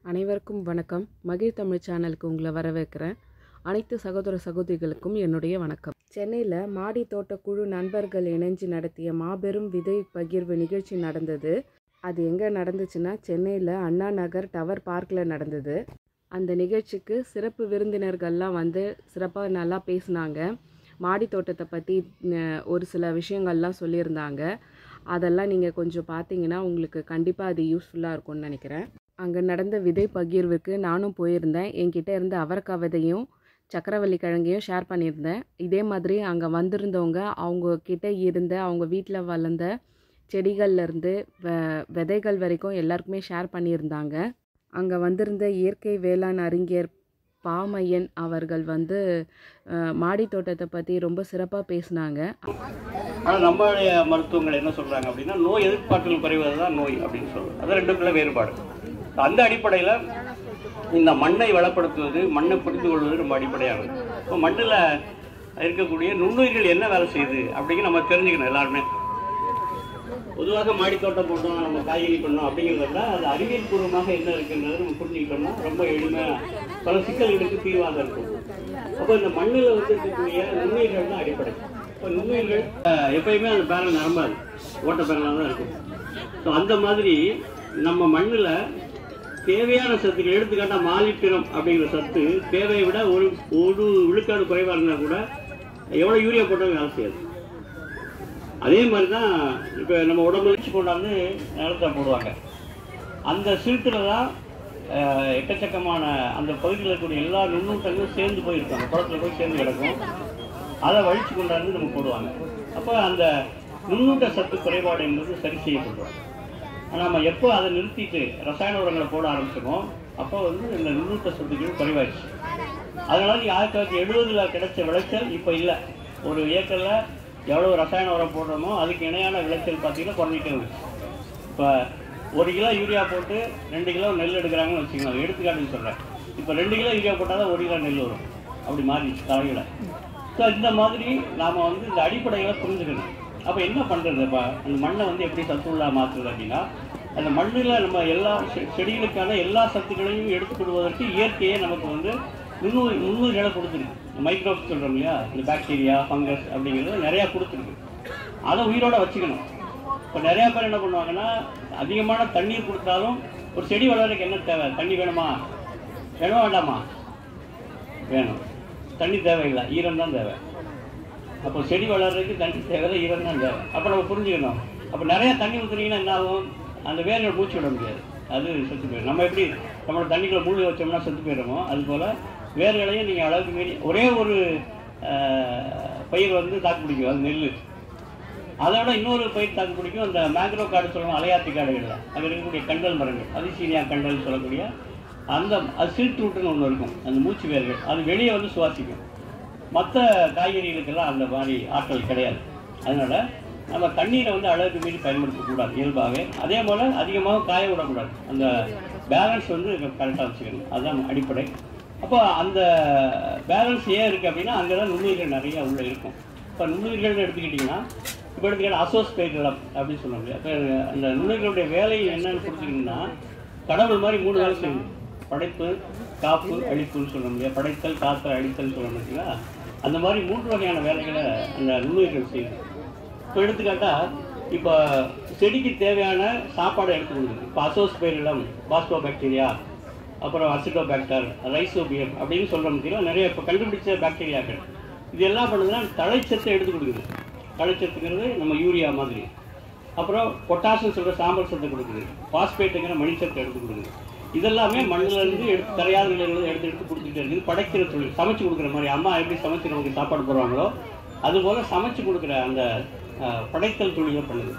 அனைவருக்கும் வணக்கம். மகிழ் தமிழ் சேனலுக்கு உங்களை வரவேற்கிறேன். அனைத்து சகோதர சகோதரிகளுக்கும் என்னுடைய வணக்கம். சென்னையில் மாடி தோட்ட குழு நண்பர்கள் இணைஞ்சு நடத்திய மாபெரும் விதை பகிர்வு நிகழ்ச்சி நடந்தது. அது எங்கே நடந்துச்சுன்னா சென்னையில் அண்ணா நகர் டவர் பார்க்கில் நடந்தது. அந்த நிகழ்ச்சிக்கு சிறப்பு விருந்தினர்கள்லாம் வந்து சிறப்பாக நல்லா பேசினாங்க. மாடி தோட்டத்தை பற்றி ஒரு சில விஷயங்கள்லாம் சொல்லியிருந்தாங்க. அதெல்லாம் நீங்கள் கொஞ்சம் பார்த்தீங்கன்னா உங்களுக்கு கண்டிப்பாக அது யூஸ்ஃபுல்லாக இருக்கும்னு நினைக்கிறேன். அங்கே நடந்த விதை பகிர்வுக்கு நானும் போயிருந்தேன். என்கிட்ட இருந்த அவரைக்காய் விதையும் சக்கரவள்ளி கிழங்கையும் ஷேர் பண்ணியிருந்தேன். இதே மாதிரி அங்கே வந்திருந்தவங்க அவங்கக்கிட்ட இருந்த அவங்க வீட்டில் வளர்ந்த செடிகள்லேருந்து விதைகள் வரைக்கும் எல்லாருக்குமே ஷேர் பண்ணியிருந்தாங்க. அங்கே வந்திருந்த இயற்கை வேளாண் அறிஞர் பாமையன் அவர்கள் வந்து மாடி தோட்டத்தை பற்றி ரொம்ப சிறப்பாக பேசினாங்க. ஆனால் நம்மளுடைய மருத்துவங்கள் என்ன சொல்கிறாங்க அப்படின்னா, நோய் எதிர்ப்பாற்றல் குறைவது தான் நோய் அப்படின்னு சொல்லுவோம். அது ரெண்டுக்குள்ள வேறுபாடு. அந்த அடிப்படையில் இந்த மண்ணை வளப்படுத்துவது, மண்ணை புரிந்து கொள்வது ரொம்ப அடிப்படையானது. இப்போ மண்ணில் இருக்கக்கூடிய நுண்ணுயிர்கள் என்ன வேலை செய்யுது அப்படிங்கிற நம்ம தெரிஞ்சுக்கணும் எல்லாருமே. பொதுவாக மாடி தோட்டம் போட்டோம், நம்ம காய்கறி பண்ணோம் அப்படிங்கிறத விட அது அறிவியல் பூர்வமாக என்ன இருக்குன்றது நம்ம புரிஞ்சுக்கிட்டோம்னா ரொம்ப எளிமையாக பல சிக்கல்களுக்கு தீர்வாக இருக்கும். அப்போ இந்த மண்ணில் வந்து இருக்கக்கூடிய நுண்ணுயிர்கள் தான் அடிப்படை. இப்போ நுண்ணுயிர்கள் எப்பயுமே அந்த பேரல் நிரம்பாது, ஓட்ட பேரலாக தான் இருக்கும். ஸோ அந்த மாதிரி நம்ம மண்ணில் தேவையான சத்துக்கள், எடுத்துக்காட்டால் மாலிப்டினம் அப்படிங்கிற சத்து தேவையை விட ஒரு விழுக்காடு குறைவாக இருந்தால் கூட எவ்வளோ யூரியா போட்டாலும் வேலை செய்யாது. அதே மாதிரி தான் இப்போ நம்ம உடம்புல வச்சு கொண்டாந்து நிலத்தை போடுவாங்க. அந்த சீட்டில் தான் எக்கச்சக்கமான அந்த பகுதியில் இருக்கக்கூடிய எல்லா நுண்ணூட்டங்களும் சேர்ந்து போயிருக்காங்க, குளத்தில் போய் சேர்ந்து கிடக்கும். அதை வழித்து கொண்டாந்து நம்ம போடுவாங்க. அப்போ அந்த நுண்ணூட்ட சத்து குறைபாடு என்பது சரி செய்யப்படுறோம். ஆனால் நம்ம எப்போ அதை நிறுத்திட்டு ரசாயன உரங்களை போட ஆரம்பிச்சோமோ அப்போ வந்து இந்த நுண்ணூட்ட சத்துக்கள் குறைவாயிடுச்சு. அதனால 1970 கிடைச்ச விளைச்சல் இப்போ இல்லை. ஒரு ஏக்கரில் எவ்வளோ ரசாயன உரம் போடுறோமோ அதுக்கு இணையான விளைச்சல் பார்த்தீங்கன்னா குறைஞ்சிட்டே வந்துச்சு. இப்போ 1 கிலோ யூரியா போட்டு 2 கிலோ நெல் எடுக்கிறாங்கன்னு வச்சுக்கலாம், எடுத்துக்காட்டுன்னு சொல்கிறேன். இப்போ 2 கிலோ யூரியா போட்டால் தான் 1 கிலோ நெல் வரும். அப்படி மாறிடுச்சு தலைகளை. ஸோ இந்த மாதிரி நாம் வந்து இந்த அடிப்படைகளை புரிஞ்சுக்கணும். அப்போ என்ன பண்ணுறது? இப்போ அந்த மண்ணை வந்து எப்படி சத்துள்ளா மாற்றுறது அப்படின்னா, அந்த மண்ணில் நம்ம எல்லா செடிகளுக்கான எல்லா சத்துக்களையும் எடுத்துக்கொள்வதற்கு இயற்கையே நமக்கு வந்து நுண்ணுயிர்களை கொடுத்துருக்கு. மைக்ரோப்ஸ் சொல்கிறோம் இல்லையா, இந்த பாக்டீரியா, ஃபங்கஸ் அப்படிங்கிறது நிறையா கொடுத்துருக்கு. அதை உயிரோட வச்சுக்கணும். இப்போ நிறையா பேர் என்ன பண்ணுவாங்கன்னா, அதிகமான தண்ணீர் கொடுத்தாலும் ஒரு செடி வளர்றதுக்கு என்ன தேவை? தண்ணி வேணுமா? வேண்டாமா? வேணும். தண்ணி தேவையில்லை, ஈரம் தான் தேவை. அப்போ செடி வளர்றதுக்கு தண்ணி தேவை, ஈரம் தான் தேவை. அப்போ நம்ம புரிஞ்சுக்கணும். அப்போ நிறையா தண்ணி ஊற்றுனீங்கன்னா என்ன ஆகும்? அந்த வேர்கள் மூச்சு விட முடியாது, அது செத்து போயிடும். நம்ம எப்படி நம்மளோட தண்ணிக்குள்ள மூழ்கி வச்சோம்னா செத்து போயிடுமோ, அதுபோல் வேர்களையும் நீங்கள் அளவுக்கு மீறி ஒரே ஒரு பயிர் வந்து தாக்கு பிடிக்கும், அது நெல். அதை விட இன்னொரு பயிர் தாக்கு பிடிக்கும், அந்த மேக்ரோ காடு சொல்லணும், அலையாத்தி காடுகளில் அங்கே இருக்கக்கூடிய கண்டல் மரங்கள், அதிசீனியா கண்டல் சொல்லக்கூடிய அந்த சில்ட் ரூட்டுன்னு ஒன்று இருக்கும், அந்த மூச்சு வேர்கள். அது வெளியே வந்து சுவாசிக்கும். மற்ற காய்கறிகளுக்கெல்லாம் அந்த மாதிரி ஆற்றல் கிடையாது. அதனால் நம்ம தண்ணீரை வந்து அளவுக்கு மீறி பயன்படுத்தக்கூடாது இயல்பாகவே. அதே போல் அதிகமாக காய விடக்கூடாது. அந்த பேலன்ஸ் வந்து கரெக்டாக வச்சுக்கணும், அதுதான் அடிப்படை. அப்போ அந்த பேலன்ஸ் ஏன் இருக்குது அப்படின்னா, அங்கே தான் நுண்ணுயிர்கள் நிறையா உள்ளே இருக்கும். இப்போ நுண்ணுயிர்கள்னு எடுத்துக்கிட்டிங்கன்னா, இப்போ எடுத்துக்கிட்டால் அசோஸ்பைரிலம் அப்படின்னு சொல்ல முடியாது. இப்போ அந்த நுண்ணுயிர்களுடைய வேலை என்னன்னு புரிஞ்சுக்கிட்டிங்கன்னா, கடவுள் மாதிரி 3 வேலை செய்யணும். படைப்பு, காப்பு, அழிப்புன்னு சொல்ல முடியாது. படைத்தல், காத்தல், அழித்தல் சொல்ல முடியுங்களா? அந்த மாதிரி 3 வகையான வேலைகளை அந்த நுண்ணுயிர்கள் செய்யணும். இப்போ எடுத்துக்காட்டால், இப்போ செடிக்கு தேவையான சாப்பாடை எடுத்து கொடுக்குது. இப்போ அசோஸ்பைரிலம், பாஸ்டோபாக்டீரியா, அப்புறம் அசிடோபாக்டர், ரைசோபியம் அப்படின்னு சொல்கிற முடியும் நிறைய இப்போ கண்டுபிடிச்ச பாக்டீரியாக்கள். இது எல்லாம் பண்ணுதுன்னா தழைச்சத்தை எடுத்து கொடுக்குது. தழைச்சத்துங்கிறது நம்ம யூரியா மாதிரி. அப்புறம் பொட்டாசியம் சொல்கிற சாம்பல் சத்தை கொடுக்குது. பாஸ்பேட்டுங்கிற மணிச்சத்தை எடுத்து கொடுக்குது. இதெல்லாமே மண்ணிலேருந்து தரையாத நிலையிலேருந்து எடுத்து கொடுத்துட்டே இருக்குது. படைக்கிற தொழில், சமைச்சு கொடுக்குற மாதிரி அம்மா எப்படி சமைச்சு நமக்கு சாப்பாடு போடுறாங்களோ அதுபோல் சமைச்சு கொடுக்குற அந்த படைத்தல் தொழிலை பண்ணுது.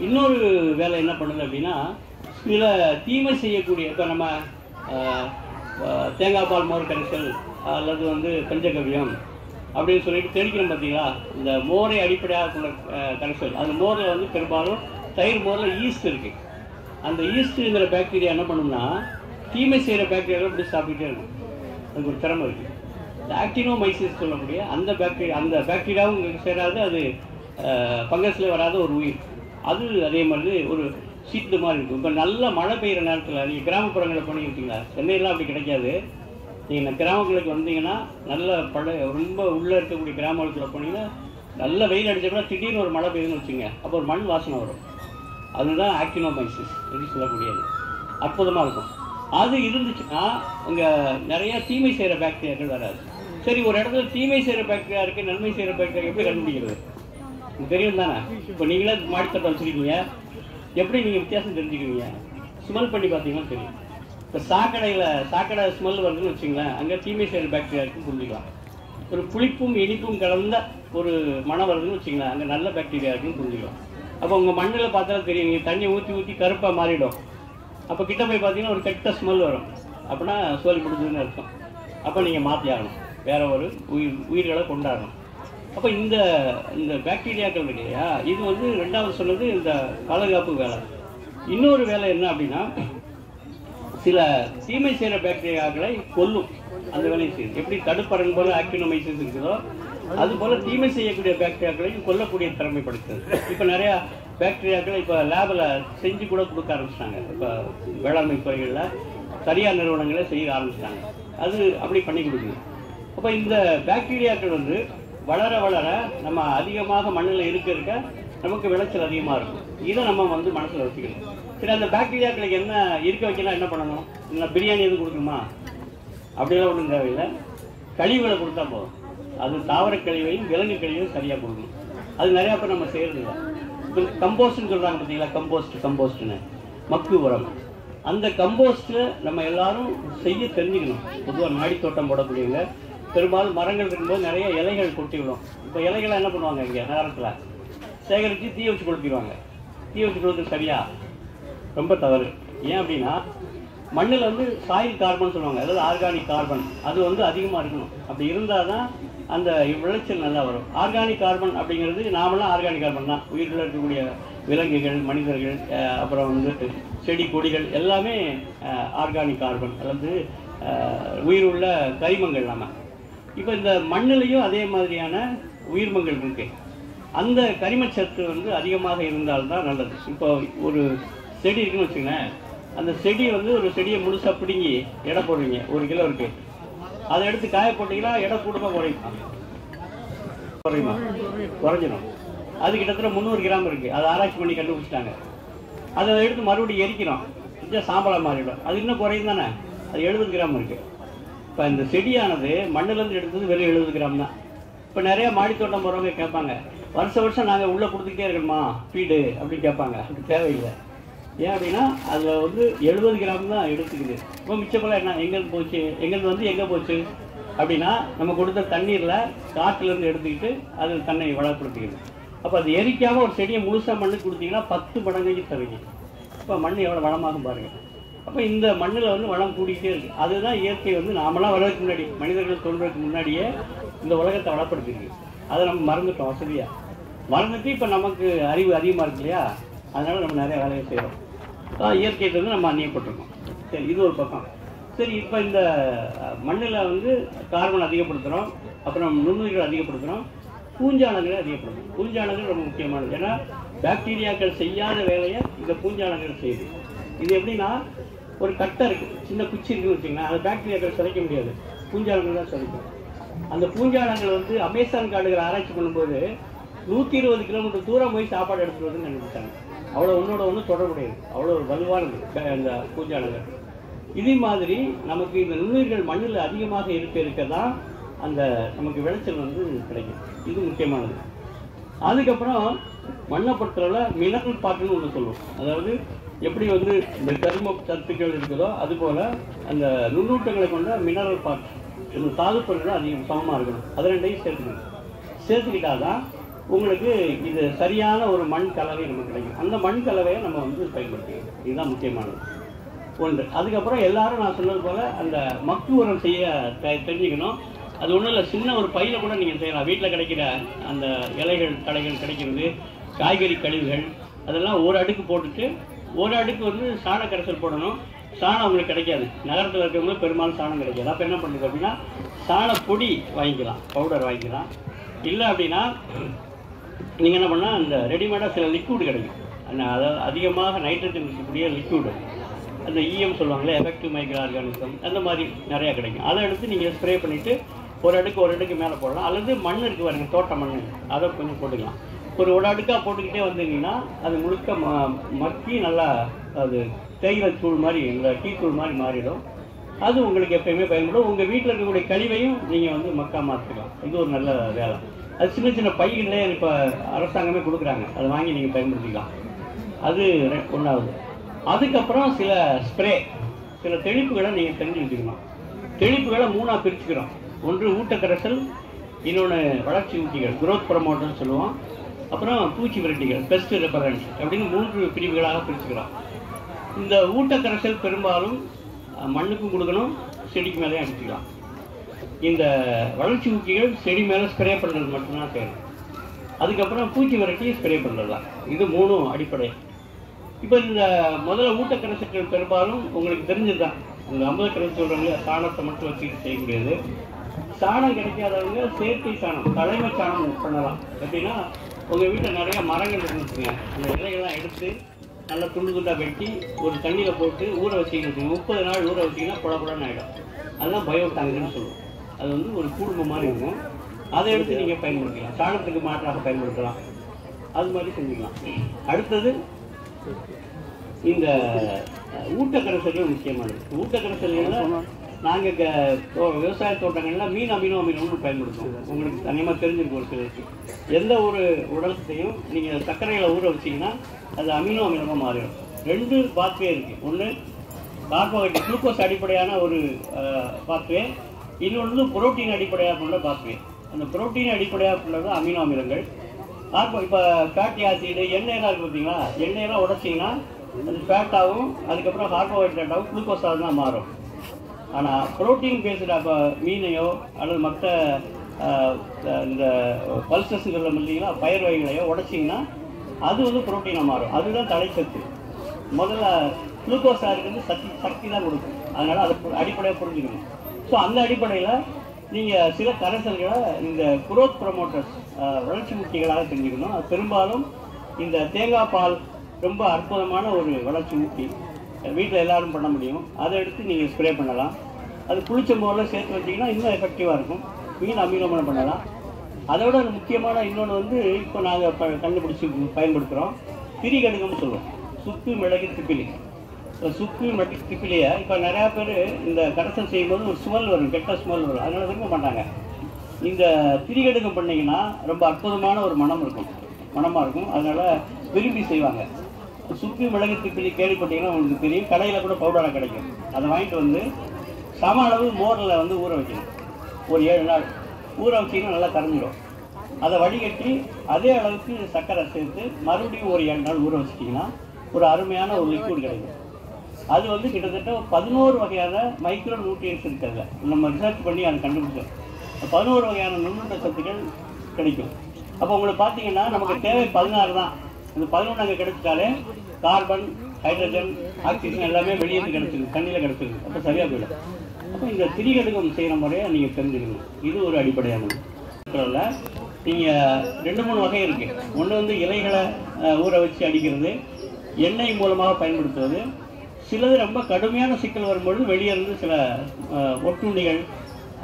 இன்னொரு வேலை என்ன பண்ணுது அப்படின்னா, சில தீமை செய்யக்கூடிய, இப்போ நம்ம தேங்காய் பால் மோர் கரைசல் அல்லது வந்து பஞ்சகவ்யம் அப்படின்னு சொல்லிட்டு தெளிக்கிறோம் பார்த்தீங்களா, இந்த மோரை அடிப்படையாக கொண்ட கரைசல். அந்த மோரில் வந்து பெரும்பாலும் தயிர் மோரில் ஈஸ்ட் இருக்குது. அந்த ஈஸ்ட்டுங்கிற பாக்டீரியா என்ன பண்ணும்னா, தீமை செய்கிற பாக்டீரியாவை இப்படி சாப்பிட்டுட்டே இருக்கும். அதுக்கு ஒரு திறமை இருக்குது. இந்த ஆக்டினோமைசிஸ் சொல்லக்கூடிய அந்த பாக்டீரியாவும் சேராது, அது ஃபங்கஸில் வராத ஒரு உயிர். அது அதே மாதிரி ஒரு சீட்டு மாதிரி இருக்கும். இப்போ நல்ல மழை பெய்கிற நேரத்தில் நீங்கள் கிராமப்புறங்களில் போனீங்கன்னா, சென்னையெல்லாம் அப்படி கிடைக்காது. நீங்கள் கிராமங்களுக்கு வந்தீங்கன்னா நல்ல ரொம்ப உள்ளே இருக்கக்கூடிய கிராமத்தில் போனீங்கன்னா நல்ல வெயில் அடிச்ச கூட திடீர்னு ஒரு மழை பெய்யுதுன்னு வச்சுங்க, அப்போ ஒரு மண் வாசனை வரும். அதுதான் ஆக்டினோமைசிஸ் என்று சொல்லக்கூடியது. அற்புதமாக இருக்கும். அது இருந்துச்சுன்னா அங்கே நிறையா தீமை செய்கிற பாக்டீரியாக்கள் வராது. சரி, ஒரு இடத்துல தீமை செய்கிற பாக்டீரியா இருக்குது, நன்மை செய்கிற பாக்டீரியா எப்படி கண்டுபிடிக்கிறது? தெரியும் தானே. இப்போ நீங்களே மாடித்தோட்டம் வச்சுருக்கீங்க, எப்படி நீங்கள் வித்தியாசம் தெரிஞ்சுக்குவீங்க? ஸ்மெல் பண்ணி பார்த்தீங்கன்னா தெரியும். இப்போ சாக்கடை ஸ்மெல் வருதுன்னு வச்சுங்களேன், அங்கே தீமை செய்கிற பாக்டீரியா இருக்குன்னு புரிஞ்சுக்கலாம். ஒரு புளிப்பும் இனிப்பும் கலந்த ஒரு மனம் வருதுன்னு வச்சுங்களேன், அங்கே நல்ல பாக்டீரியா இருக்குன்னு புரிஞ்சுக்கலாம். அப்போ உங்கள் மண்ணில் பார்த்தாலும் தெரியும். நீங்கள் தண்ணி ஊற்றி கருப்பாக மாறிடும். அப்போ கிட்ட போய் பார்த்தீங்கன்னா ஒரு கெட்ட ஸ்மெல் வரும். அப்படின்னா சோலி பிடிச்சதுன்னு அர்த்தம். அப்போ நீங்கள் மாற்றி ஆகணும், வேற ஒரு உயிர்களை கொண்டாடணும். அப்போ இந்த பாக்டீரியாக்கள் இருக்கு இல்லையா, இது வந்து ரெண்டாவது சொன்னது இந்த பாதுகாப்பு வேலை. இன்னொரு வேலை என்ன அப்படின்னா, சில தீமை செய்கிற பாக்டீரியாக்களை கொல்லும். அந்த வேலையை செய்யுது. எப்படி தடுப்பறன் போல ஆக்டினோமைசிஸ் இருக்குதோ, அது போல தீமை செய்யக்கூடிய பாக்டீரியாக்களையும் கொல்லக்கூடிய திறமைப்படுத்துது. இப்போ நிறையா பாக்டீரியாக்களை இப்போ லேபில் செஞ்சு கூட கொடுக்க ஆரம்பிச்சிட்டாங்க. இப்போ வேளாண்மை துறைகளில் தனியார் நிறுவனங்களே செய்ய ஆரம்பிச்சிட்டாங்க. அது அப்படி பண்ணி கொடுக்குது. அப்போ இந்த பாக்டீரியாக்கள் வந்து வளர வளர நம்ம அதிகமாக மண்ணில் இருக்க நமக்கு விளைச்சல் அதிகமாக இருக்கும். இதை நம்ம வந்து மனசில் வச்சுக்கணும். சரி, அந்த பாக்டீரியாக்களுக்கு என்ன இருக்க வைக்கலாம், என்ன பண்ணணும்? இல்லை பிரியாணி எதுவும் கொடுக்கணுமா? அப்படியெல்லாம் ஒன்றும் தேவையில்லை. கழிவுகளை கொடுத்தா போதும். அது தாவர கழிவையும் விலங்கு கழிவையும் சரியாக கொடுக்கணும். அது நிறையா பேர் நம்ம செய்கிறதில்ல. இப்போ கம்போஸ்ட்னு சொல்கிறாங்க பார்த்தீங்களா, கம்போஸ்ட்னு மக்கு உரம். அந்த கம்போஸ்ட்டு நம்ம எல்லாரும் செய்ய தெரிஞ்சுக்கணும். பொதுவாக மாடி தோட்டம் போடக்கூடியவங்க பெரும்பாலும் மரங்கள் இருக்கும்போது நிறைய இலைகள் கொட்டி விடும். இப்போ இலைகளை என்ன பண்ணுவாங்க, இங்கே நகரத்தில் சேகரித்து தீ வச்சு கொளுத்திடுவாங்க. தீ வச்சு கொளுத்து சரியா? ரொம்ப தவறு. ஏன் அப்படின்னா, மண்ணில் வந்து சாயில் கார்பன் சொல்லுவாங்க, அதாவது ஆர்கானிக் கார்பன், அது வந்து அதிகமாக இருக்கணும். அப்படி இருந்தால் தான் அந்த விளைச்சல் நல்லா வரும். ஆர்கானிக் கார்பன் அப்படிங்கிறது நாமெல்லாம் ஆர்கானிக் கார்பன் தான். உயிரில் இருக்கக்கூடிய விலங்குகள், மனிதர்கள், அப்புறம் வந்து செடி கொடிகள் எல்லாமே ஆர்கானிக் கார்பன், அல்லது உயிர் உள்ள கரிமங்கள். நம்ம இப்போ இந்த மண்ணிலையும் அதே மாதிரியான உயிர்மங்கள் இருக்கு. அந்த கரிமச்சத்து வந்து அதிகமாக இருந்தால்தான் நல்லது. இப்போ ஒரு செடி இருக்குன்னு வச்சுங்களேன், அந்த செடி வந்து ஒரு செடியை முழுசாக பிடுங்கி எடை போடுவீங்க, 1 கிலோ இருக்கு. அதை எடுத்து காய போட்டிங்கன்னா எடை கூடுமா குறைஞ்சிடும். அது கிட்டத்தட்ட 300 கிராம் இருக்குது. அதை ஆராய்ச்சி பண்ணி கண்டுபிடிச்சிட்டாங்க. அதை எடுத்து மறுபடியும் எரிக்கிறோம், கொஞ்சம் சாம்பலாக மாறிடும். அது இன்னும் குறையும் தானே. அது 70 கிராம் இருக்குது. இப்போ இந்த செடியானது மண்ணிலேருந்து எடுத்தது வெறும் 70 கிராம் தான். இப்போ நிறையா மாடித்தோட்டம் போகிறவங்க கேட்பாங்க, வருஷம் நாங்கள் உள்ளே கொடுத்துக்கிட்டே இருக்கணுமா ஃபீடு அப்படின்னு கேட்பாங்க. அது தேவையில்லை. ஏன் அப்படின்னா அதில் வந்து 70 கிராம் தான் எடுத்துக்குது. இப்போ மிச்சப்பெல்லாம் என்ன எங்கேருந்து போச்சு, எங்கே போச்சு அப்படின்னா, நம்ம கொடுத்த தண்ணீரில் காற்றுலேருந்து எடுத்துக்கிட்டு அது தன்னை வளப்படுத்திக்குது. அப்போ அது எரிக்காமல் ஒரு செடியை முழுசாக மண்ணுக்கு கொடுத்தீங்கன்னா 10 மடங்கு தருவீங்க. இப்போ மண் எவ்வளோ வளமாகும் பாருங்கள். அப்போ இந்த மண்ணில் வந்து வளம் கூடிக்கிட்டே இருக்குது. அதுதான் இயற்கை வந்து நாமெல்லாம் வளர்றதுக்கு முன்னாடி, மனிதர்கள் தோன்றதுக்கு முன்னாடியே இந்த உலகத்தை வளப்படுத்திருக்கு. அதை நம்ம மறந்துட்டோம். வசதியாக மறந்துட்டு இப்போ நமக்கு அறிவு அதிகமாக இருக்கு இல்லையா, அதனால் நம்ம நிறைய வேலையை செய்கிறோம். இயற்கையிட்ட வந்து நம்ம அந்நியப்பட்டிருக்கோம். சரி, இது ஒரு பக்கம். சரி, இப்போ இந்த மண்ணில் வந்து கார்பன் அதிகப்படுத்துகிறோம், அப்புறம் நுண்ணுயிர்கள் அதிகப்படுத்துகிறோம், பூஞ்சானங்களை அதிகப்படுத்தும். பூஞ்சானங்கள் ரொம்ப முக்கியமானது. ஏன்னா பாக்டீரியாக்கள் செய்யாத வேலையை இந்த பூஞ்சானங்கள் செய்யுது. இது எப்படின்னா, ஒரு கட்டை இருக்குது, சின்ன குச்சி இருக்குன்னு வச்சிங்கன்னா, அதை பாக்டீரியாக்கள் சிதைக்க முடியாது, பூஞ்சானங்கள் தான் சிதைக்கும். அந்த பூஞ்சானங்கள் வந்து அமேசான் காடுகளை ஆராய்ச்சி பண்ணும்போது 120 கிலோமீட்டர் தூரம் போய் சாப்பாடு எடுத்துகிட்டு வந்து கண்டுபிடிச்சாங்க. அவ்வளோ ஒன்றோட ஒன்று தொடர்புடையது, அவ்வளோ ஒரு வலுவானது அந்த பூஞ்சானங்கள். இதே மாதிரி நமக்கு இந்த நுண்ணுயிர்கள் மண்ணில் அதிகமாக இருக்க தான் அந்த நமக்கு விளைச்சல் வந்து கிடைக்கும். இது முக்கியமானது. அதுக்கப்புறம் மண்ணை பொறுத்தளவில் மினரல் பார்ட்டுன்னு ஒன்று சொல்லுவோம். அதாவது எப்படி வந்து இந்த கரிம சத்துக்கள் இருக்குதோ அதுபோல் அந்த நுண்ணூட்டங்களை கொண்ட மினரல் பார்ட், இந்த தாதுப்பொருட்கள் அதிகம் சமமாக இருக்கணும். அது ரெண்டையும் சேர்த்துக்கிட்டால் தான் உங்களுக்கு இது சரியான ஒரு மண் கலவை நமக்கு கிடைக்கும். அந்த மண் கலவையை நம்ம வந்து பயன்படுத்திக்கணும். இதுதான் முக்கியமானது ஒன்று. அதுக்கப்புறம் எல்லாரும் நான் சொன்னது போல் அந்த மக்கு உரம் செய்ய தெரிஞ்சுக்கணும். அது ஒன்றும் இல்லை, சின்ன ஒரு பையில் கூட நீங்கள் செய்யலாம். வீட்டில் கிடைக்கிற அந்த இலைகள் தழைகள் கிடைக்கிறது, காய்கறி கழிவுகள், அதெல்லாம் ஒரு அடுக்கு போட்டுட்டு ஒரு அடுக்கு வந்து சாண கரைசல் போடணும். சாணம் உங்களுக்கு கிடைக்காது, நகரத்தில் இருக்கிறவங்களுக்கு பெரும்பாலும் சாணம் கிடைக்காது. அப்போ என்ன பண்ணுறது அப்படின்னா, சாண பொடி வாங்கிக்கலாம், பவுடர் வாங்கிக்கலாம். இல்லை அப்படின்னா நீங்கள் என்ன பண்ணால் அந்த ரெடிமேடாக சில லிக்விட் கிடைக்கும், அதாவது அதிகமாக நைட்ரஜன் இருக்கக்கூடிய லிக்விடு, அந்த இஎம் சொல்லுவாங்களே, எஃபெக்டிவ் மைக்ரோ ஆர்கானிசம், அந்த மாதிரி நிறையா கிடைக்கும். அதை எடுத்து நீங்கள் ஸ்ப்ரே பண்ணிவிட்டு ஒரு அடுக்கு மேலே போடலாம். அல்லது மண் இருக்குது பாருங்க, தோட்ட மண், அதை கொஞ்சம் போட்டுக்கலாம். ஒரு அடுக்காக போட்டுக்கிட்டே வந்தீங்கன்னா அது முழுக்க மக்கி நல்லா அது தேயிலை தூள் மாதிரி, இந்த டீ தூள் மாதிரி மாறிடும். அது உங்களுக்கு எப்பயுமே பயன்படும். உங்கள் வீட்டில் இருக்கக்கூடிய கழிவையும் நீங்கள் வந்து மக்கா மாற்றிக்கலாம். இது ஒரு நல்ல வேலை. அது சின்ன சின்ன பைகளே இப்போ அரசாங்கமே கொடுக்குறாங்க, அதை வாங்கி நீங்கள் பயன்படுத்திக்கலாம். அது ஒன்றாவது. அதுக்கப்புறம் சில ஸ்ப்ரே, சில தெளிப்புகளை நீங்கள் தெரிஞ்சு வச்சுக்கணும். தெளிப்புகளை 3ஆக பிரிச்சுக்கிறோம். ஒன்று ஊட்டக்கரைசல், இன்னொன்று வளர்ச்சி ஊட்டிகள், குரோத் ப்ரமோட்டர்னு சொல்லுவோம், அப்புறம் பூச்சி விரட்டிகள், பெஸ்ட் ரெப்பரன்ஸ் அப்படின்னு 3 பிரிவுகளாக பிரிச்சுக்கிறோம். இந்த ஊட்டக்கரைசல் பெரும்பாலும் மண்ணுக்கும் கொடுக்கணும், செடிக்கு மேலேயும் அடிச்சுக்கலாம். இந்த வளர்ச்சி ஊக்கிகள் செடி மேலே ஸ்ப்ரே பண்ணுறது மட்டும்தான் தேவை. அதுக்கப்புறம் பூச்சி விரட்டி ஸ்ப்ரே பண்ணுறது தான். இது 3 அடிப்படை. இப்போ இந்த முதல்ல ஊட்டக்கரைசல்கள் பெரும்பாலும் உங்களுக்கு தெரிஞ்சது தான். இந்த அமிர்தக்கரைசல் சொல்கிறவங்க சாணத்தை மட்டும் வச்சுக்கிட்டு செய்யக்கூடியது. சாணம் கிடைக்காதவங்க செயற்கை சாணம், தலைமை சாணம் பண்ணலாம். எப்படின்னா உங்கள் வீட்டில் நிறைய மரங்கள் இருந்துச்சுங்க, அந்த இலைகள்லாம் எடுத்து நல்லா துண்டு துண்டாக வெட்டி ஒரு தண்ணியில் போட்டு ஊற வச்சிக்கிட்டு 30 நாள் ஊற வச்சிங்கன்னா புடப்புடன்னு ஆகிடும். அதெல்லாம் பயோ டேங்குன்னு சொல்லுவோம். அது வந்து ஒரு குடும்பம் மாதிரி இருக்கும். அதை எடுத்து நீங்கள் பயன்படுத்திக்கலாம், சாணத்துக்கு மாற்றாக பயன்படுத்தலாம். அது மாதிரி செஞ்சுக்கலாம். அடுத்தது இந்த ஊட்டக்கரைசல்கள் முக்கியமானது. ஊட்டக்கரைசல்களில் நாங்கள் விவசாய தோட்டங்களில் மீன் அமினோன்னு பயன்படுத்துவோம். உங்களுக்கு தனியாக தெரிஞ்சிருக்கும் ஒரு சிலருக்கு. எந்த ஒரு உடலத்தையும் நீங்கள் சர்க்கரையில் ஊற வச்சிங்கன்னா அது அமினோ அமிலமாக மாறிடும். 2 பாத்வே இருக்குது. ஒன்று கார்போஹைட்ரேட், குளுக்கோஸ் அடிப்படையான ஒரு பாத்வே, இன்னொன்று புரோட்டீன் அடிப்படையாக கொண்ட பாத்வே. அந்த புரோட்டீன் அடிப்படையாக கொண்டது அமினோ அமிலங்கள். இப்போ ஃபேட்டி ஆசிடு, எண்ணெயெல்லாம் இருக்குது பார்த்தீங்களா, எண்ணெயெல்லாம் உடச்சிங்கன்னா அது ஃபேட்டாகவும் அதுக்கப்புறம் கார்போஹைட்ரேட்டாகவும் குளுக்கோஸாக தான் மாறும். ஆனால் புரோட்டீன் பேஸ்டு அப்போ மீனையோ அல்லது மற்ற இந்த பல்சஸ்ங்கிறத இல்லைங்களா, பயிர் வகைகளையோ உடச்சிங்கன்னா அது வந்து புரோட்டீனாக மாறும். அதுதான் தலைச்சத்து. முதல்ல குளுக்கோஸாக இருக்கிறது சக்தி தான் கொடுக்கும். அதனால் அதை அடிப்படையாக புரிஞ்சுக்கணும். ஸோ அந்த அடிப்படையில் நீங்கள் சில கரைசல்களை இந்த குரோத் ப்ரமோட்டர்ஸ், வளர்ச்சி ஊட்டிகளாக தெரிஞ்சுக்கணும். அது பெரும்பாலும் இந்த தேங்காய் பால் ரொம்ப அற்புதமான ஒரு வளர்ச்சி ஊட்டி, வீட்டில் எல்லோரும் பண்ண முடியும். அதை எடுத்து நீங்கள் ஸ்ப்ரே பண்ணலாம். அது புளிச்ச மோரில் சேர்த்து வச்சிங்கன்னா இன்னும் எஃபெக்டிவாக இருக்கும். மீன் அமிலோமனம் பண்ணலாம். அதோட முக்கியமான இன்னொன்று வந்து இப்போ நாங்கள் கண்டுபிடிச்சி பயன்படுத்துகிறோம், திரிகடுகம்னு சொல்லுவோம். சுக்கு மிளகு திப்பிலி. சுக்கு மிளகு திப்பிலியை இப்போ நிறையா பேர் இந்த கரைசல் செய்யும்போது ஒரு ஸ்மெல் வரும், கெட்ட ஸ்மெல் வரும், அதனால் விரும்ப மாட்டாங்க. இந்த திரிகடுகம் பண்ணிங்கன்னா ரொம்ப அற்புதமான ஒரு மனமாக இருக்கும். அதனால் விரும்பி செய்வாங்க. சுக்கு மிளகு திப்பிலி கேள்விப்பட்டீங்கன்னா உங்களுக்கு தெரியும், கடையில் கூட பவுடராக கிடைக்கும். அதை வாங்கிட்டு வந்து சம அளவு மோரில் வந்து ஊற வைக்கணும். ஒரு 7 நாள் ஊற வச்சிங்கன்னா நல்லா கரைஞ்சிடும். அதை வடிகட்டி அதே அளவுக்கு சர்க்கரை சேர்த்து மறுபடியும் ஒரு 7 நாள் ஊற வச்சிட்டிங்கன்னா ஒரு அருமையான ஒரு லிக்விட் கிடைக்கும். அது வந்து கிட்டத்தட்ட 11 வகையான மைக்ரோ நியூட்ரியன்ஸ் இருக்கிறது. நம்ம ரிசர்ச் பண்ணி அதை கண்டுபிடிச்சோம். 11 வகையான நுண்ணுண்ட சத்துக்கள் கிடைக்கும். அப்போ உங்களுக்கு பார்த்தீங்கன்னா நமக்கு தேவை 16 தான். இந்த 11 அங்கே கிடைச்சிட்டாலே கார்பன், ஹைட்ரஜன், ஆக்சிஜன் எல்லாமே வெளியேந்து கிடச்சிருக்கு, தண்ணியில் கிடச்சிருக்கு. அப்போ சரியாக போயிடும். அப்போ இந்த திரிகடுகம் செய்கிற முறையை நீங்கள் தெரிஞ்சுக்கணும். இது ஒரு அடிப்படையானது. நீங்கள் 2-3 வகை இருக்குது. ஒன்று வந்து இலைகளை ஊற வச்சு அடிக்கிறது, எண்ணெய் மூலமாக பயன்படுத்துவது. சிலது ரொம்ப கடுமையான சிக்கல் வரும்பொழுது வெளியே இருந்து சில ஒட்டுண்ணிகள்,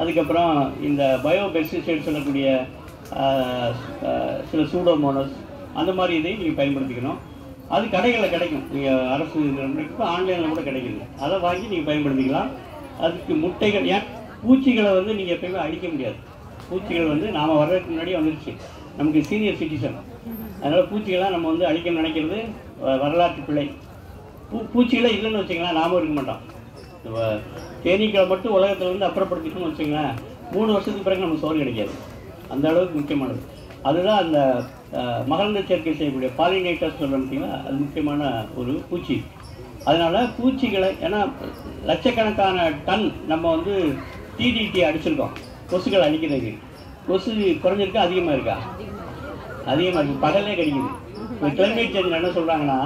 அதுக்கப்புறம் இந்த பயோபெஸ்டிசைட் சொல்லக்கூடிய சில சூடோமோனஸ், அந்த மாதிரி இதையும் நீங்கள் பயன்படுத்திக்கணும். அது கடைகளில் கிடைக்கும். நீங்கள் அரசு ஆன்லைனில் கூட கிடைக்குது. அதை வாங்கி நீங்கள் பயன்படுத்திக்கலாம். அதுக்கு முட்டைகள், ஏன் பூச்சிகளை வந்து நீங்கள் எப்பயுமே அடிக்க முடியாது. பூச்சிகள் வந்து நாம் வர்றதுக்கு முன்னாடியே வந்துருச்சு, நமக்கு சீனியர் சிட்டிசன். அதனால் பூச்சிகளாக நம்ம வந்து அழிக்க நினைக்கிறது வரலாற்று பிழை. பூச்சிகளே இல்லைன்னு வச்சிங்களேன், நாமும் இருக்க மாட்டோம். தேனீக்களை மட்டும் உலகத்தில் வந்து அப்புறப்படுத்திட்டோம்னு வச்சிங்களேன், 3 வருஷத்துக்கு பிறகு நமக்கு சோறு கிடைக்காது. அந்த அளவுக்கு முக்கியமானது. அதுதான் அந்த மகரந்த சேர்க்கை செய்யக்கூடிய பாலினேட்டர்ஸ் சொல்ல பார்த்தீங்கன்னா, அது முக்கியமான ஒரு பூச்சி. அதனால் பூச்சிகளை, ஏன்னா லட்சக்கணக்கான டன் நம்ம வந்து டிடிடி அடிச்சிருக்கோம் கொசுகள் அடிக்கிறதுக்கு. கொசு குறைஞ்சிருக்கா அதிகமாக இருக்கா? அதிகமாக இருக்குது. பகலே கிடைக்குது. இப்போ கிளைமேட் சேஞ்ச் என்ன சொல்கிறாங்கன்னா,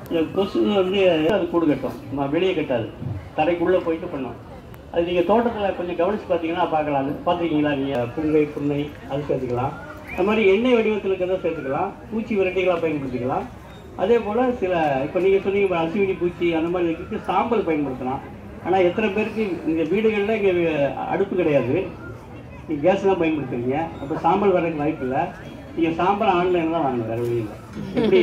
இந்த கொசு வந்து அது கூடு கட்டும், வெளியே கட்டாது, தரைக்குள்ளே போயிட்டு பண்ணோம். அது நீங்கள் தோட்டத்தில் கொஞ்சம் கவனித்து பார்த்தீங்கன்னா பார்க்கலாம். அது பார்த்துருக்கீங்களா நீங்கள்? புன்னை அது சேர்த்துக்கலாம். அது மாதிரி எண்ணெய் வடிவத்தில் இருக்கிறத சேர்த்துக்கலாம். பூச்சி விரட்டிகளாக பயன்படுத்திக்கலாம். அதே போல் சில இப்போ நீங்கள் சொன்னீங்க அசுவினி பூச்சி அந்த மாதிரி இருக்கிறதுக்கு சாம்பல் பயன்படுத்தலாம். ஆனால் எத்தனை பேருக்கு இங்கே வீடுகளில் இங்கே அடுப்பு கிடையாது, நீங்கள் கேஸ் தான் பயன்படுத்துறீங்க. அப்போ சாம்பல் வரதுக்கு வாய்ப்பு இல்லை. நீங்கள் சாம்பல் ஆன்லைனில் தான் வாங்கணும், வேறு வழியில். எப்படி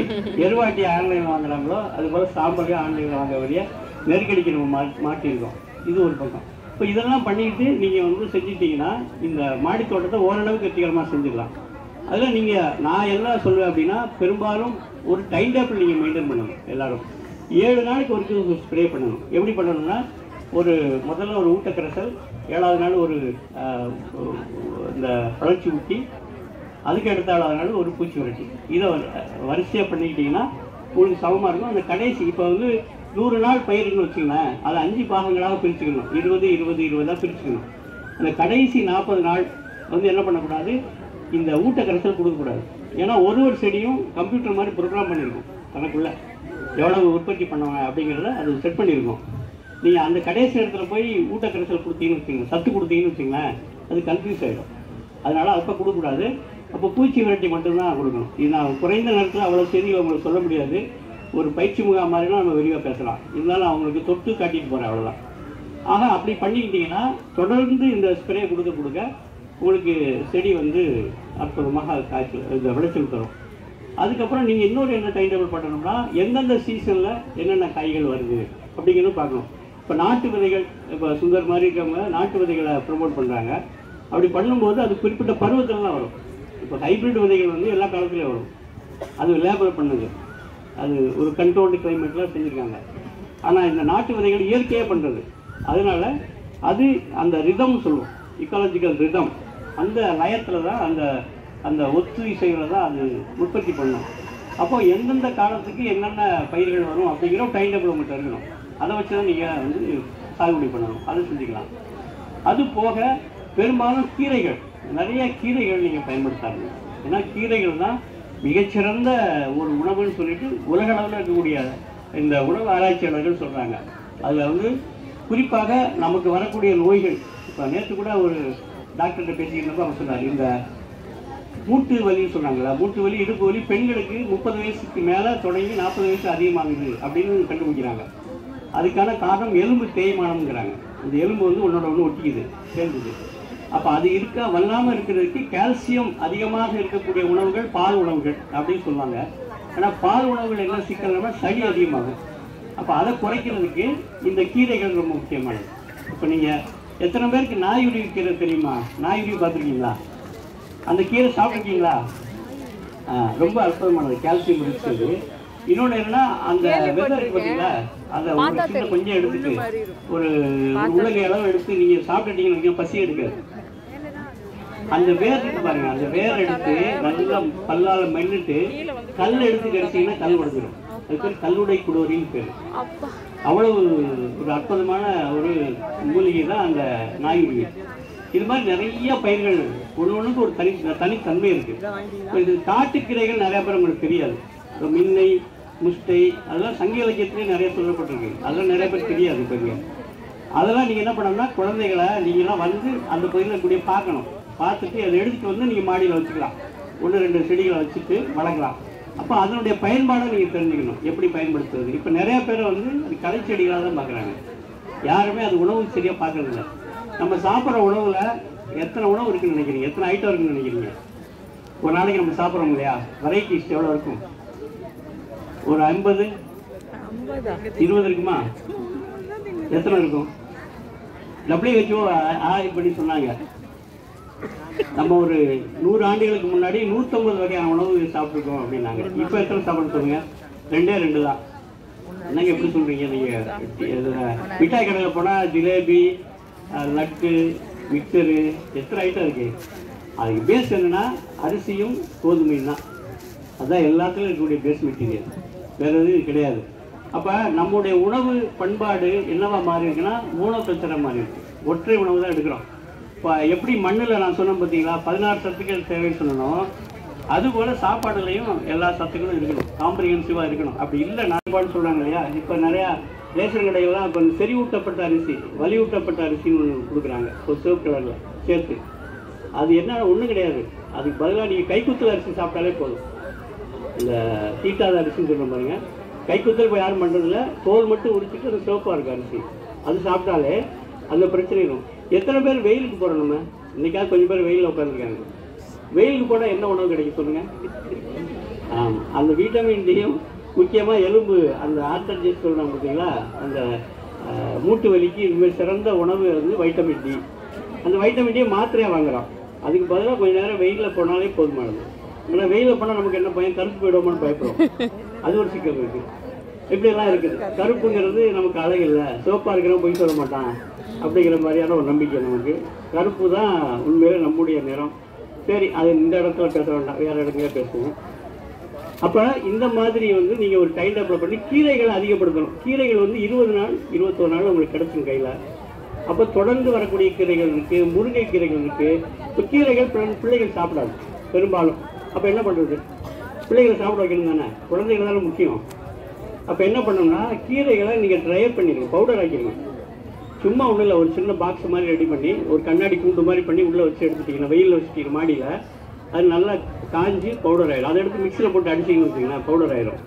எருவாட்டி ஆன்லைனில் வாங்குறாங்களோ அதுபோல் சாம்பலையும் ஆன்லைனில் வாங்க வழிய நெருக்கடிக்கு நம்ம மாட்டியிருக்கோம். இது ஒரு பக்கம். இப்போ இதெல்லாம் பண்ணிட்டு நீங்கள் வந்து செஞ்சுட்டிங்கன்னா இந்த மாடி தோட்டத்தை ஓரளவுக்கு வெற்றிகரமாக செஞ்சுக்கலாம். அதில் நீங்கள் நான் என்ன சொல்லுவேன் அப்படின்னா, பெரும்பாலும் ஒரு டைம் டேபிள் நீங்கள் மெயின்டைன் பண்ணணும். எல்லோரும் 7 நாளைக்கு ஒரு ஸ்ப்ரே பண்ணணும். எப்படி பண்ணணும்னா, முதல்ல ஒரு ஊட்டக்கரைசல், 7வது நாள் ஒரு இந்த வளர்ச்சி ஊட்டி, அதுக்கு அடுத்த 7வது நாள் ஒரு பூச்சி விரட்டி. இதை வரிசையாக பண்ணிக்கிட்டிங்கன்னா உங்களுக்கு சமமாக இருக்கும். அந்த கடைசி இப்போ வந்து 100 நாள் பயிருன்னு வச்சுக்கோங்களேன், அதை 5 பாகங்களாக பிரிச்சுக்கணும். 20 20 20 பிரிச்சுக்கணும். அந்த கடைசி 40 நாள் வந்து என்ன பண்ணக்கூடாது, இந்த ஊட்டக்கரைசல் கொடுக்கக்கூடாது. ஏன்னா ஒரு செடியும் கம்ப்யூட்டர் மாதிரி ப்ரோக்ராம் பண்ணியிருக்கும், தனக்குள்ளே எவ்வளவு உற்பத்தி பண்ணுவாங்க அப்படிங்கிறத அது செட் பண்ணியிருக்கோம். நீங்கள் அந்த கடைசி இடத்துல போய் ஊட்டக்கரைசல் கொடுத்தீங்கன்னு வச்சுக்கோங்க, சத்து கொடுத்தீங்கன்னு வச்சுங்களேன், அது கன்ஃபியூஸ் ஆகிடும். அதனால் அப்போ கொடுக்கக்கூடாது. அப்போ பூச்சி விரட்டி மட்டும்தான் கொடுக்கணும். இது நான் குறைந்த நேரத்தில் அவ்வளோ செய்தி அவங்களுக்கு சொல்ல முடியாது. ஒரு பயிற்சி முகாம் மாதிரிலாம் நம்ம விரிவாக பேசலாம். இருந்தாலும் அவங்களுக்கு தொட்டு காட்டிட்டு போகிறேன், அவ்வளோதான். ஆக அப்படி பண்ணிக்கிட்டிங்கன்னா தொடர்ந்து இந்த ஸ்ப்ரே கொடுக்க உங்களுக்கு செடி வந்து அற்புதமாக இந்த விளைச்சல் தரும். அதுக்கப்புறம் நீங்கள் இன்னொரு என்ன டைம் டேபிள் பண்ணணும்னா, எந்தெந்த சீசனில் என்னென்ன காய்கள் வருது அப்படிங்கிறது பார்க்கணும். இப்போ நாட்டு விதைகள், இப்போ சுந்தர் மாதிரி இருக்கவங்க நாட்டு விதைகளை ப்ரமோட் பண்ணுறாங்க. அப்படி பண்ணும்போது அது குறிப்பிட்ட பருவத்தில் தான் வரும். இப்போ ஹைப்ரிட் விதைகள் வந்து எல்லா காலத்துலேயும் வரும். அது லேபர் பண்ணுது, அது ஒரு கண்ட்ரோல்டு கிளைமேட்டில் செஞ்சுருக்காங்க. ஆனால் இந்த நாட்டு விதைகள் இயற்கையாக பண்ணுறது, அதனால் அது அந்த ரிதம் சொல்லுவோம், இக்காலஜிக்கல் ரிதம், அந்த லயத்தில் தான் அந்த ஒத்து இசைகளை தான் அது உற்பத்தி பண்ணும். அப்போ எந்தெந்த காலத்துக்கு என்னென்ன பயிர்கள் வரும் அப்படிங்கிற டைம் டேபிள் உங்கள்கிட்ட இருக்கணும். அதை வச்சு தான் நீங்கள் வந்து சாகுபடி பண்ணணும். அதை செஞ்சுக்கலாம். அது போக பெரும்பாலும் கீரைகள், நிறைய கீரைகள் நீங்கள் பயன்படுத்தாங்க. ஏன்னா கீரைகள் தான் மிகச்சிறந்த ஒரு உணவுன்னு சொல்லிட்டு உலக அளவில் இருக்கக்கூடிய இந்த உணவு ஆராய்ச்சியாளர்கள் சொல்கிறாங்க. அதில் வந்து குறிப்பாக நமக்கு வரக்கூடிய நோய்கள், இப்போ நேற்று கூட ஒரு டாக்டர்கிட்ட பேசிக்கிறப்ப அவர் சொன்னார், இந்த மூட்டு வலின்னு சொன்னாங்களா, மூட்டு வலி இடுப்பு வலி பெண்களுக்கு 30 வயசுக்கு மேலே தொடங்கி 40 வயசு அதிகமாகுது அப்படின்னு கண்டுபிடிக்கிறாங்க. அதுக்கான காரணம் எலும்பு தேய்மானம்ங்கிறாங்க. இந்த எலும்பு வந்து ஒன்றோட ஒன்று ஒட்டிக்குது, சேர்ந்துது. அப்போ அது வல்லாமல் இருக்கிறதுக்கு கால்சியம் அதிகமாக இருக்கக்கூடிய உணவுகள் பால் உணவுகள் அப்படின்னு சொல்லுவாங்க. ஆனால் பால் உணவுகள் என்ன சிக்கல்னா சளி அதிகமாகும். அப்போ அதை குறைக்கிறதுக்கு இந்த கீரைகள் ரொம்ப முக்கியமானது. இப்போ நீங்கள் எத்தனை பேருக்கு நாயுடி கீரை தெரியுமா? நாயுடி பார்த்துருக்கீங்களா? அந்த கீரை சாப்பிட்ருக்கீங்களா? ரொம்ப அற்புதமானது, கால்சியம் இருக்குது. இன்னொன்று என்னன்னா, அந்த விதை இருக்கு பார்த்தீங்களா, அதை ஒரு சின்ன கொஞ்சம் எடுத்துட்டு ஒரு உலகை அளவு எடுத்து நீங்கள் சாப்பிட்டுட்டீங்கன்னு பசி எடுக்காது. அந்த வேர் இருக்கு பாருங்க, அந்த வேர் எடுத்து நல்லா பல்லால மென்னுட்டு கல் எடுத்து கிடைச்சிங்கன்னா கல் உடைஞ்சிடும். அது பேர் கல்லுடை குடோரின்னு பேர். அவ்வளவு ஒரு அற்புதமான ஒரு மூலிகை தான் அந்த நாயுடி. இது மாதிரி நிறைய பயிர்கள் ஒன்று ஒரு தனித்தன்மை இருக்கு. இது காட்டுக்கீரைகள் நிறைய பேர் உங்களுக்கு தெரியாது. மின்னை, முஷ்டை, அதெல்லாம் சங்க இலக்கியத்திலே நிறைய சொல்லப்பட்டிருக்கு. அதெல்லாம் நிறைய பேர் தெரியாது. இப்போ அதெல்லாம் நீங்கள் என்ன பண்ணணும்னா, குழந்தைகளை நீங்கள்லாம் வந்து அந்த பகுதியில் கூடிய பார்க்கணும். பார்த்துட்டு அதை எடுத்துகிட்டு வந்து நீங்கள் மாடியில் வச்சுக்கலாம். 1-2 செடிகளை வச்சுட்டு வளர்க்கலாம். அப்போ அதனுடைய பயன்பாடை நீங்கள் தெரிஞ்சுக்கணும், எப்படி பயன்படுத்துவது. இப்போ நிறைய பேர் வந்து அது கலை செடிகளாக தான் பார்க்குறாங்க. யாருமே அது உணவு சரியாக பார்க்கறதில்ல. நம்ம சாப்பிட்ற உணவில் எத்தனை உணவு இருக்குன்னு நினைக்கிறீங்க? எத்தனை ஐட்டம் இருக்குன்னு நினைக்கிறீங்க? ஒரு நாளைக்கு நம்ம சாப்பிட்றோம் இல்லையா, வெரைட்டிஸ் எவ்வளோ இருக்கும்? ஒரு 50 20 இருக்குமா? எத்தனை இருக்கும்? WHO ஆய்வு பண்ணி சொன்னாங்க, நம்ம ஒரு 100 ஆண்டுகளுக்கு முன்னாடி 150 வகையான உணவு சாப்பிட்ருக்கோம் அப்படின்னாங்க. இப்போ எத்தனை சாப்பிட சொல்லுங்க? 2 தான். என்னங்க எப்படி சொல்கிறீங்க? நீங்கள் மிட்டாய் கடையில் போனால் ஜிலேபி, லட்டு, மிக்சரு, எத்தனை ஐட்டம் இருக்குது. அதுக்கு பேஸ் என்னென்னா அரிசியும் கோதுமையும் தான். அதுதான் எல்லாத்துலையும் இருக்கக்கூடிய பேஸ் மெட்டீரியல், வேறு எதுவும் கிடையாது. அப்போ நம்முடைய உணவு பண்பாடு என்னவா மாறி இருக்குன்னா மோனோகல்ச்சராக மாறி இருக்கு. ஒற்றை உணவு தான் எடுக்கிறோம். இப்போ எப்படி மண்ணில் நான் சொன்னேன் பார்த்தீங்களா, 16 சத்துக்கள் தேவைன்னு சொல்லணும், அதுபோல் சாப்பாடுலையும் எல்லா சத்துக்களும் இருக்கணும், காம்ப்ரிஹென்சிவாக இருக்கணும். அப்படி இல்லை நான்பாடுன்னு சொல்கிறாங்க இல்லையா. இப்போ நிறையா ரேஷன் கடைகள்லாம் இப்போ செறிவூட்டப்பட்ட அரிசி, வலியூட்டப்பட்ட அரிசின்னு ஒன்று கொடுக்குறாங்க, ஒரு சிவப்பு கலரில் சேர்த்து. அது என்ன ஒன்றும் கிடையாது. அதுக்கு பதிலாக நீங்கள் கைக்குத்தல் அரிசி சாப்பிட்டாலே போதும். இந்த தீட்டாத அரிசின்னு சொல்ல பாருங்க, கைக்குத்தல் இப்போ யாரும் பண்ணுறதில்ல, தோல் மட்டும் உரிச்சிட்டு அது சிவப்பாக இருக்கும் அரிசி, அது சாப்பிட்டாலே அந்த பிரச்சனை இருக்கும். எத்தனை பேர் வெயிலுக்கு போகிறோம்? நம்ம இன்றைக்காவது கொஞ்சம் பேர் வெயிலில் உட்காந்துருக்காங்க. வெயிலுக்கு போனால் என்ன உணவு கிடைக்கும் சொல்லுங்கள்? ஆமாம், அந்த விட்டமின் டியும் முக்கியமாக எலும்பு அந்த ஆர்த்தர்ஜிஸ் சொல்கிறாங்க பார்த்தீங்களா, அந்த மூட்டு வலிக்கு இதுமாதிரி சிறந்த உணவு வந்து வைட்டமின் டி. அந்த வைட்டமின் டியை மாத்திரையாக வாங்குகிறோம். அதுக்கு பதிலாக கொஞ்சம் நேரம் வெயிலில் போனாலே போதுமானது. ஆனால் வெயிலில் போனால் நமக்கு என்ன பயம், கருப்பு போயிடுவோம்னு பயப்படுறோம். அது ஒரு சிக்கல் இருக்குது. இப்படியெல்லாம் இருக்குது. கருப்புங்கிறது நமக்கு அழகு இல்லை, சிவப்பாக இருக்கிறவன் போய் சொல்ல மாட்டான் அப்படிங்கிற மாதிரியான ஒரு நம்பிக்கை நமக்கு. கருப்பு தான் உண்மையிலே நம்முடைய நிறம். சரி, அது இந்த இடத்துல பேச வேண்டாம், வேறு இடத்துல பேசுவோம். அப்போ இந்த மாதிரி வந்து நீங்கள் ஒரு டைம் டேபிள் பண்ணி கீரைகளை அதிகப்படுத்தணும். கீரைகள் வந்து 20 நாள் 21 நாள் உங்களுக்கு கிடைக்கும் கையில். அப்போ தொடர்ந்து வரக்கூடிய கீரைகள் இருக்குது, முருங்கை கீரைகள் இருக்குது. இப்போ கீரைகள் பிள்ளைகள் சாப்பிடாது பெரும்பாலும். அப்போ என்ன பண்ணுறது? பிள்ளைகளை சாப்பிட வைக்கணும் தானே, குழந்தைகள் தானே முக்கியம். அப்போ என்ன பண்ணணும்னா கீரைகளை நீங்கள் ட்ரை பண்ணிடுங்க, பவுடர் ஆக்கிடுங்க. சும்மா ஒன்றும் இல்லை, ஒரு சின்ன பாக்ஸ் மாதிரி ரெடி பண்ணி ஒரு கண்ணாடி கூண்டு மாதிரி பண்ணி உள்ளே வச்சு எடுத்துட்டிங்கன்னா, வெயிலில் வச்சுட்டீங்க மாடியில், அது நல்லா காஞ்சி பவுடர் ஆயிடும். அதை எடுத்து மிக்சியில் போட்டு அடிச்சிங்கன்னு வச்சிங்கன்னா பவுடர் ஆயிடும்.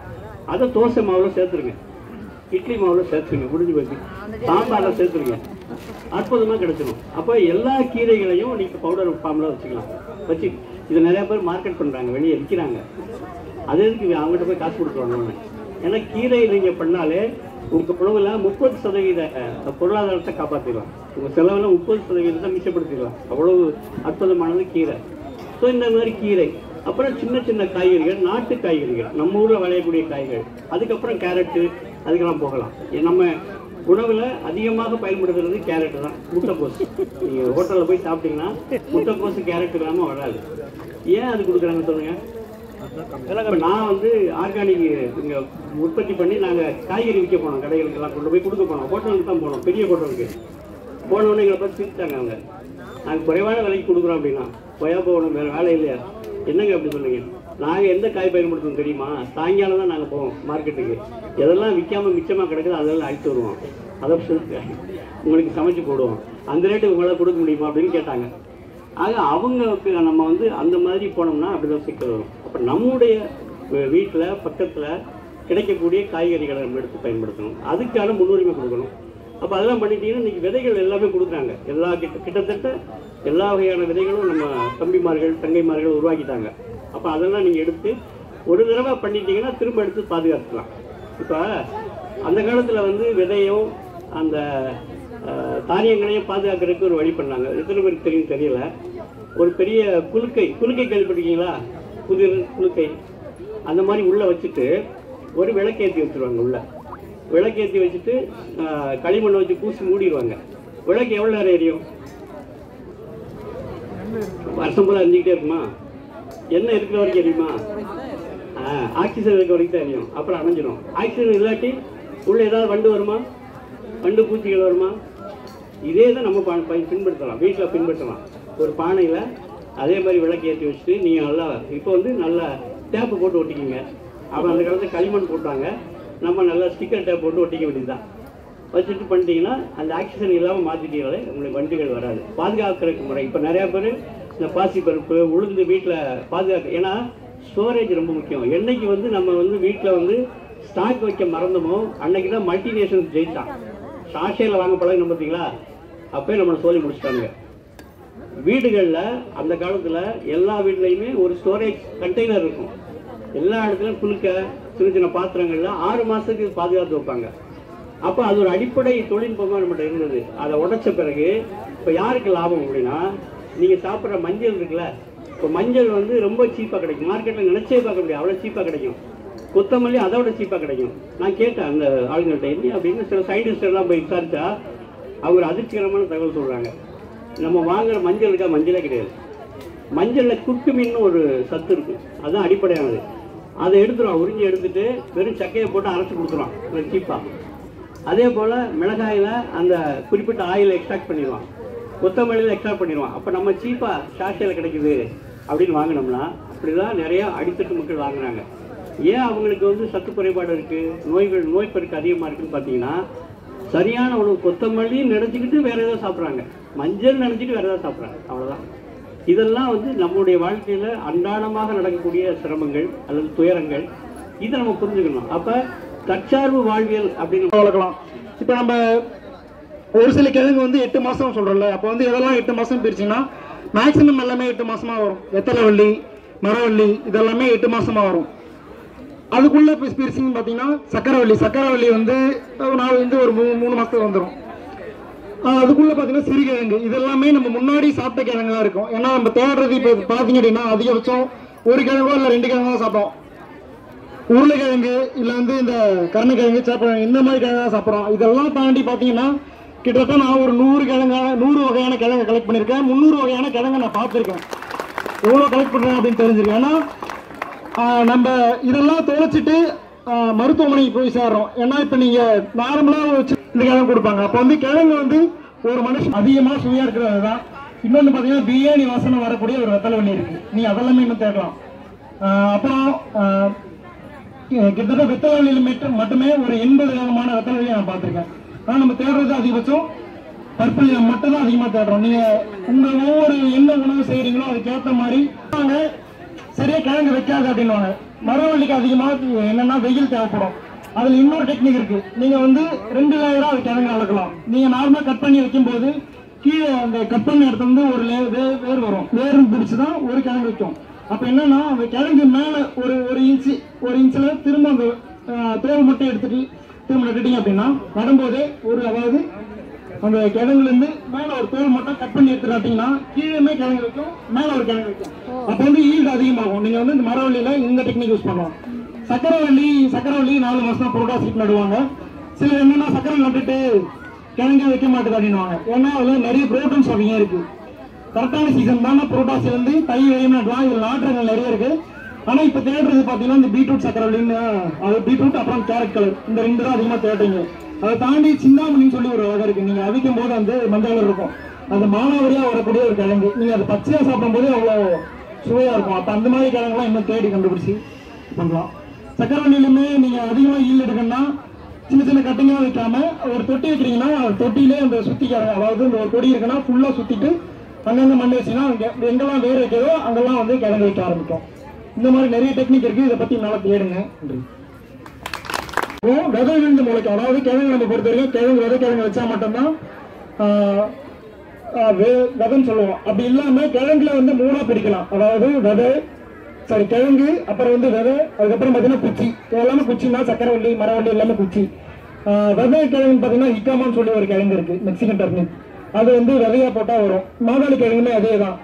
அதை தோசை மாவில் சேர்த்துருங்க, இட்லி மாவில் சேர்த்துருங்க, முடிஞ்சு போச்சு. சாம்பாரில் சேர்த்துருங்க, அற்புதமாக கிடச்சிடும். அப்போ எல்லா கீரைகளையும் நீங்கள் பவுடர் ஃபார்மில் வச்சுக்கலாம். வச்சு இதை நிறையா பேர் மார்க்கெட் பண்ணுறாங்க, வெளியே விற்கிறாங்க. அது எதுக்கு அவங்ககிட்ட போய் காசு கொடுத்துருவாங்க? ஏன்னா கீரை நீங்கள் பண்ணாலே உங்கள் உணவில் 30% பொருளாதாரத்தை காப்பாற்றிடலாம். உங்கள் செலவில் 30% மிச்சப்படுத்திடலாம். அவ்வளவு அற்புதமானது கீரை. ஸோ இந்த மாதிரி கீரை, அப்புறம் சின்ன சின்ன காய்கறிகள், நாட்டு காய்கறிகள், நம்ம ஊரில் விளையக்கூடிய காய்கறிகள், அதுக்கப்புறம் கேரட்டு, அதுக்கெல்லாம் போகலாம். நம்ம உணவில் அதிகமாக பயன்படுத்துறது கேரட்டு தான். முட்டைக்கோசு நீங்கள் ஹோட்டலில் போய் சாப்பிட்டீங்கன்னா முட்டைக்கோசு கேரட் இல்லாமல் வராது. ஏன் அது கொடுக்குறாங்க சொல்லுங்கள்? நான் வந்து ஆர்கானிக் இங்கே உற்பத்தி பண்ணி நாங்கள் காய்கறி விற்க போனோம், கடைகளுக்கெல்லாம் கொண்டு போய் கொடுக்க போனோம். ஹோட்டலுக்கு தான் போனோம், பெரிய ஹோட்டலுக்கு போனோடனே எங்களை பார்த்து சிரித்தாங்க. அவங்க நாங்கள் குறைவான விலைக்கு கொடுக்குறோம் அப்படின்னா, கொயா போகணும், வேறு வேலை இல்லையா? என்னங்க அப்படி சொன்னீங்க? நாங்கள் எந்த காய் பயன்படுத்தணும் தெரியுமா? சாயங்காலம் தான் நாங்கள் போவோம் மார்க்கெட்டுக்கு. எதெல்லாம் விற்காமல் மிச்சமாக கிடக்குது அதெல்லாம் அழைத்து வருவோம், அதை உங்களுக்கு சமைச்சு போடுவோம். அந்த ரேட்டு உங்களால் கொடுக்க முடியுமா அப்படின்னு கேட்டாங்க. ஆக அவங்களுக்கு நம்ம வந்து அந்த மாதிரி போனோம்னா அப்படிதான் சிக்கல் வரும். அப்போ நம்முடைய வீட்டில் பக்கத்தில் கிடைக்கக்கூடிய காய்கறிகளை நம்ம எடுத்து பயன்படுத்தணும், அதுக்கான முன்னுரிமை கொடுக்கணும். அப்போ அதெல்லாம் பண்ணிட்டீங்கன்னா இன்றைக்கி விதைகள் எல்லாமே கொடுக்குறாங்க. கிட்டத்தட்ட எல்லா வகையான விதைகளும் நம்ம தம்பிமார்கள் தங்கைமார்கள் உருவாக்கிட்டாங்க. அப்போ அதெல்லாம் நீங்கள் எடுத்து ஒரு தடவை பண்ணிட்டீங்கன்னா திரும்ப எடுத்து பாதுகாத்துக்கலாம். இப்போ அந்த காலத்தில் வந்து விதையும் அந்த தானியங்களையும் பாதுகாக்கிறதுக்கு ஒரு வழி பண்ணாங்க. எத்தனை பேருக்கு தெரியும் தெரியல. ஒரு பெரிய குலுக்கை கேள்விப்பட்டிருக்கீங்களா? புதிர் குலுக்கை அந்த மாதிரி உள்ளே வச்சுட்டு ஒரு விளக்கேற்றி வச்சுருவாங்க. உள்ளே விளக்கேற்றி வச்சுட்டு களிமண்ணை வச்சு பூசி மூடிடுவாங்க. விளக்கு எவ்வளோ நேரம் எரியும்? வருஷம் போல எரிஞ்சிக்கிட்டே இருக்குமா? என்ன இருக்கிற வரைக்கும் எரியுமா? ஆக்சிஜன் இருக்கிற வரைக்கும் தான் எரியும், அப்புறம் அணைஞ்சிடும். ஆக்சிஜன் இல்லாட்டி உள்ளே ஏதாவது வண்டு வருமா? வண்டு பூச்சிகள் வருமா? இதே தான் நம்ம பின்படுத்தலாம், வீட்டில் பின்பற்றலாம். ஒரு பானையில் அதே மாதிரி விளக்கு ஏற்றி வச்சுட்டு நீங்கள் நல்லா இப்போ வந்து நல்லா டேப்பு போட்டு ஒட்டிக்கிங்க. அப்புறம் அந்த காலத்தில் களிமண் போட்டாங்க, நம்ம நல்லா ஸ்டிக்கர் டேப் போட்டு ஒட்டிக்க வேண்டியது தான். வச்சுட்டு பண்ணிட்டீங்கன்னா அந்த ஆக்சிஜன் இல்லாமல் மாற்றிட்டீங்களே உங்களுக்கு வண்டுகள் வராது. பாதுகாக்கிறதுக்கு முறை இப்போ நிறையா பேர் இந்த பாசி பருப்பு உளுந்து வீட்டில் பாதுகாக்க, ஏன்னா ஸ்டோரேஜ் ரொம்ப முக்கியம். என்னைக்கு வந்து நம்ம வந்து வீட்டில் வந்து ஸ்டாக் வைக்க மறந்தமோ அன்னைக்கு தான் மல்டிநேஷனல் ஜெயித்தான். சாஷையில் வாங்க பழகணும் பார்த்தீங்களா, அப்போயே நம்மளை சோழி முடிச்சிட்டாங்க. வீடுகளில் அந்த காலத்தில் எல்லா வீட்லேயுமே ஒரு ஸ்டோரேஜ் கண்டெய்னர் இருக்கும். எல்லா இடத்துலையும் குலுக்க சின்ன சின்ன பாத்திரங்களில் 6 மாதத்துக்கு பாதுகாத்து வைப்பாங்க. அப்போ அது ஒரு அடிப்படை தொழில்நுட்பமாக நம்மகிட்ட இருந்தது. அதை உடைச்ச பிறகு இப்போ யாருக்கு லாபம் அப்படின்னா, நீங்கள் சாப்பிட்ற மஞ்சள் இருக்குல்ல, இப்போ மஞ்சள் வந்து ரொம்ப சீப்பாக கிடைக்கும். மார்க்கெட்டில் நினச்சே பார்க்க முடியாது, அவ்வளோ சீப்பாக கிடைக்கும். கொத்தமல்லி அதை விட சீப்பாக கிடைக்கும். நான் கேட்டேன் அந்த ஆளுங்கள்ட்ட, என்ன அப்படின்னு சில சயின்டிஸ்ட் எல்லாம் போய் விசாரித்தா அவங்க அதிர்ச்சிகரமான தகவல் சொல்கிறாங்க. நம்ம வாங்குகிற மஞ்சள் இருக்கா, மஞ்சளே கிடையாது. மஞ்சளில் குர்குமின்னு ஒரு சத்து இருக்குது, அதுதான் அடிப்படையானது. அதை எடுத்துருவான், உறிஞ்சி எடுத்துட்டு வெறும் சக்கையை போட்டு அரைச்சி கொடுத்துருவான் சீப்பாக. அதே போல் மிளகாயில் அந்த குறிப்பிட்ட ஆயிலை எக்ஸ்ட்ராக்ட் பண்ணிடுவான், கொத்தமல்லியில் எக்ஸ்ட்ராக்ட் பண்ணிடுவான். அப்போ நம்ம சீப்பாக சாஷையில் கிடைக்குது அப்படின்னு வாங்கினோம்னா அப்படி தான் நிறையா அடித்தட்டு மக்கள் வாங்குறாங்க. ஏன் அவங்களுக்கு வந்து சத்து குறைபாடு இருக்குது, நோய் பெருக்கு அதிகமாக இருக்குதுன்னு பார்த்தீங்கன்னா, சரியான உணவு கொத்தமல்லியும் நினச்சிக்கிட்டு வேறு ஏதாவது சாப்பிட்றாங்க, மஞ்சள் நினச்சிட்டு வேறு ஏதாவது சாப்பிட்றாங்க, அவ்வளோதான். இதெல்லாம் வந்து நம்முடைய வாழ்க்கையில் அன்றாடமாக நடக்கக்கூடிய சிரமங்கள் அல்லது துயரங்கள். இதை நம்ம புரிஞ்சுக்கணும். அப்போ தற்சார்பு வாழ்வியல் அப்படின்னு வளர்க்கலாம். இப்போ நம்ம ஒரு சில கிழங்கு வந்து 8 மாதம் சொல்கிறோம்ல, அப்போ வந்து எதெல்லாம் 8 மாதம் பிரிச்சுன்னா மேக்ஸிமம் எல்லாமே 8 மாதமாக வரும். வெத்தலைவள்ளி, மரவள்ளி இதெல்லாமே 8 மாதமாக வரும். அதுக்குள்ளே பிரிச்சிங்கன்னு பார்த்தீங்கன்னா சக்கரவள்ளி வந்து நான் வந்து ஒரு 3 மாதத்துக்கு வந்துடும். அதுக்குள்ளே பார்த்தீங்கன்னா சிறுகிழங்கு இதெல்லாமே நம்ம முன்னாடி சாப்பிட்ட கிழங்கு தான் இருக்கும். ஏன்னா நம்ம தேடுறது இப்போ பார்த்தீங்க அப்படின்னா அதிகபட்சம் ஒரு கிழங்கோ இல்லை 2 கிழங்கோ தான் சாப்பிட்டோம். உருளைக்கிழங்கு இல்லை வந்து இந்த கருணைக்கிழங்கு சேப்பக்கிழங்கு இந்த மாதிரி கிழங்கு தான் சாப்பிட்றோம். இதெல்லாம் தாண்டி பார்த்தீங்கன்னா கிட்டத்தட்ட நான் ஒரு 100 வகையான கிழங்கு கலெக்ட் பண்ணியிருக்கேன். 300 வகையான கிழங்கு நான் பார்த்துருக்கேன். எவ்வளோ கலெக்ட் பண்ணுறேன் அப்படின்னு தெரிஞ்சிருக்கேன். ஏன்னா நம்ம இதெல்லாம் தொலைச்சிட்டு மருத்துவமனைக்கு போய் சேர்றோம். ஏன்னா இப்போ நீங்கள் நார்மலாக வச்சு இந்த கிழங்கு கொடுப்பாங்க. அப்போ வந்து கிழங்கு வந்து ஒரு மனுஷன் அதிகமாக சுவையாக இருக்கிறது தான். இன்னொன்று பார்த்தீங்கன்னா பிரியாணி வாசனை வரக்கூடிய ஒரு வெத்தலைவள்ளி இருக்குது. நீ அதெல்லாமே இன்னும் தேடலாம். அப்புறம் கிட்டத்தட்ட வெத்தலைவள்ளியில் மட்டுமே ஒரு 80 விதமான வெத்தலைவள்ளியை நான் பார்த்துருக்கேன். ஆனால் நம்ம தேடுறது அதிகபட்சம் பர்பிள் மட்டும் தான் அதிகமாக தேடுறோம். நீங்கள் உங்கள் ஒவ்வொரு என்ன உணவு செய்கிறீங்களோ அதுக்கேற்ற மாதிரி சரியாக கிழங்கு வைக்காது அப்படின்வாங்க. மரவள்ளிக்கு அதிகமாக என்னென்னா வெயில் தேவைப்படும். அதில் இன்னொரு டெக்னிக் இருக்குது. நீங்கள் வந்து 2 லேயராக அது கிழங்கு வளர்க்கலாம். நீங்கள் நார்மலாக கட் பண்ணி வைக்கும்போது கீழே அந்த கட் பண்ண இடத்துல வந்து ஒரு வேர் வரும். வேர் பிடிச்சி தான் ஒரு கிழங்கு வைக்கும். அப்போ என்னன்னா அந்த கிழங்கு மேலே ஒரு இன்ச்சில் திரும்ப அந்த தோல் மட்டும் எடுத்துட்டு திரும்ப நட்டுட்டீங்க அப்படின்னா நடும்போதே அதாவது அந்த கிழங்குலேருந்து மேலே ஒரு தோல் மட்டும் கட் பண்ணி எடுத்துட்டாட்டிங்கன்னா கீழே கிழங்கு வைக்கும், மேலே ஒரு கிழங்கு வைக்கும். அப்போ வந்து ஈல்டு அதிகமாகும். நீங்கள் வந்து இந்த மரவள்ளியில் இந்த டெக்னிக் யூஸ் பண்ணலாம். சக்கரவள்ளி 4 மாதம் தான் புரோட்டா சீட் நடுவாங்க. சில என்னன்னா சக்கரை நட்டுட்டு கிழங்கே வைக்க மாட்டேது அப்படின்வாங்க. ஏன்னா அதில் நிறைய புரோட்டீன்ஸ் வகையாக இருக்குது. கரெக்டான சீசன் தானே புரோட்டாஸ் வந்து தை வரையும் நட்டலாம். இதில் நாட்டுகள் நிறைய இருக்குது. ஆனால் இப்போ தேடுறது பார்த்தீங்கன்னா இந்த பீட்ரூட் சக்கரவள்ளின்னு, அது பீட்ரூட் அப்புறம் கேரட் கலர் இந்த 2 தான் அதிகமாக தேடுறீங்க. அதை தாண்டி சிந்தாமணின்னு சொல்லி ஒரு வகை இருக்குது. நீங்கள் அவிக்கும் போது வந்து மஞ்சள் கலர் இருக்கும். அது மானாவரியாக வரக்கூடிய ஒரு கிழங்கு. நீங்கள் அதை பச்சையாக சாப்பிடும் போது அவ்வளோ சுவையாக இருக்கும். அப்போ அந்த மாதிரி கிழங்குலாம் இன்னும் தேடி கண்டுபிடிச்சி பண்ணலாம். சக்கரவள்ளியிலுமே நீங்கள் அதிகமாக ஈல்டு எடுக்கணும்னா சின்ன கட்டிங்காக வைக்காம ஒரு தொட்டி வைக்கிறீங்கன்னா தொட்டியிலே அந்த சுற்றி கிழங்கு, அதாவது இந்த ஒரு கொடி இருக்குன்னா ஃபுல்லாக சுற்றிட்டு அங்கங்கே மண் வச்சுன்னா எங்கெல்லாம் வேர் வைக்கிறதோ அங்கெல்லாம் வந்து கிழங்கு வைக்க ஆரம்பிக்கும். இந்த மாதிரி நிறைய டெக்னிக் இருக்குது. இதை பற்றி நல்லா தேடுங்க. விதைவிழுந்து முளைக்கும். அதாவது கிழங்கு நம்ம பொறுத்த வரைக்கும் விதைக்கிழங்கு வச்சா மட்டும்தான் விதைன்னு சொல்லுவோம். அப்படி இல்லாமல் கிழங்குல வந்து 3ஆக பிரிக்கலாம். அதாவது கிழங்கு, அப்புறம் வந்து விதை, அதுக்கப்புறம் பார்த்தீங்கன்னா குச்சி. எல்லாமே குச்சின்னா சக்கரவள்ளி, மரவள்ளி எல்லாமே குச்சி. விதை கிழங்குன்னு பார்த்தீங்கன்னா இக்காமான்னு சொல்லி ஒரு கிழங்கு இருக்குது, மெக்சிகன் டர்னிப். அது வந்து விதையா போட்டால் வரும். மாதாளி கிழங்குமே அதே தான்.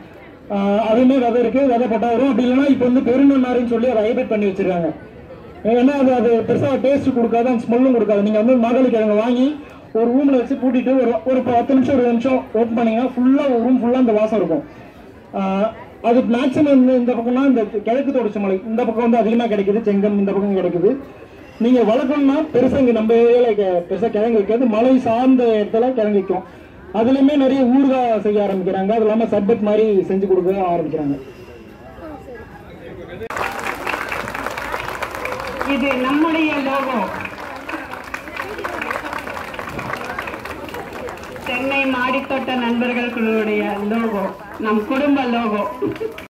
அதுவுமே விதை இருக்குது, விதை போட்டால் வரும். அப்படி இல்லைன்னா இப்போ வந்து பெருநன்னாரின்னு சொல்லி அதை ஹைபிரிட் பண்ணி வச்சிருக்காங்க. ஏன்னா அது பெருசாக டேஸ்ட் கொடுக்காது, அந்த ஸ்மெல்லும் கொடுக்காது. நீங்கள் வந்து மாதாளி கிழங்கு வாங்கி ஒரு ரூமில் வச்சு பூட்டிட்டு ஒரு 10 நிமிஷம் 20 நிமிஷம் ஓப்பன் பண்ணிங்கன்னா ஃபுல்லாக ஒரு ரூம் ஃபுல்லாக அந்த வாசம் இருக்கும். அது மேக்ஸிமம் இந்த பக்கம்னா இந்த கிழக்கு தொடர்ச்சி மலை இந்த பக்கம் வந்து அதிகமாக கிடைக்குது. செங்கம் இந்த பக்கம் கிடைக்குது. நீங்கள் வளர்க்கணும்னா பெருசாக இங்கே நம்ம ஏரியாவில் பெருசாக கிழங்கு வைக்காது. மலை சார்ந்த இடத்துல கிழங்கு வைக்கும். அதுலேயுமே நிறைய ஊறுகாய் செய்ய ஆரம்பிக்கிறாங்க. அது இல்லாமல் சர்பத் மாதிரி செஞ்சு கொடுக்க ஆரம்பிக்கிறாங்க. இது நம்முடைய லோகோ, சென்னை மாடித்தோட்ட நண்பர்கள் குழுவுடைய லோகோ, நம் குடும்ப லோகோ.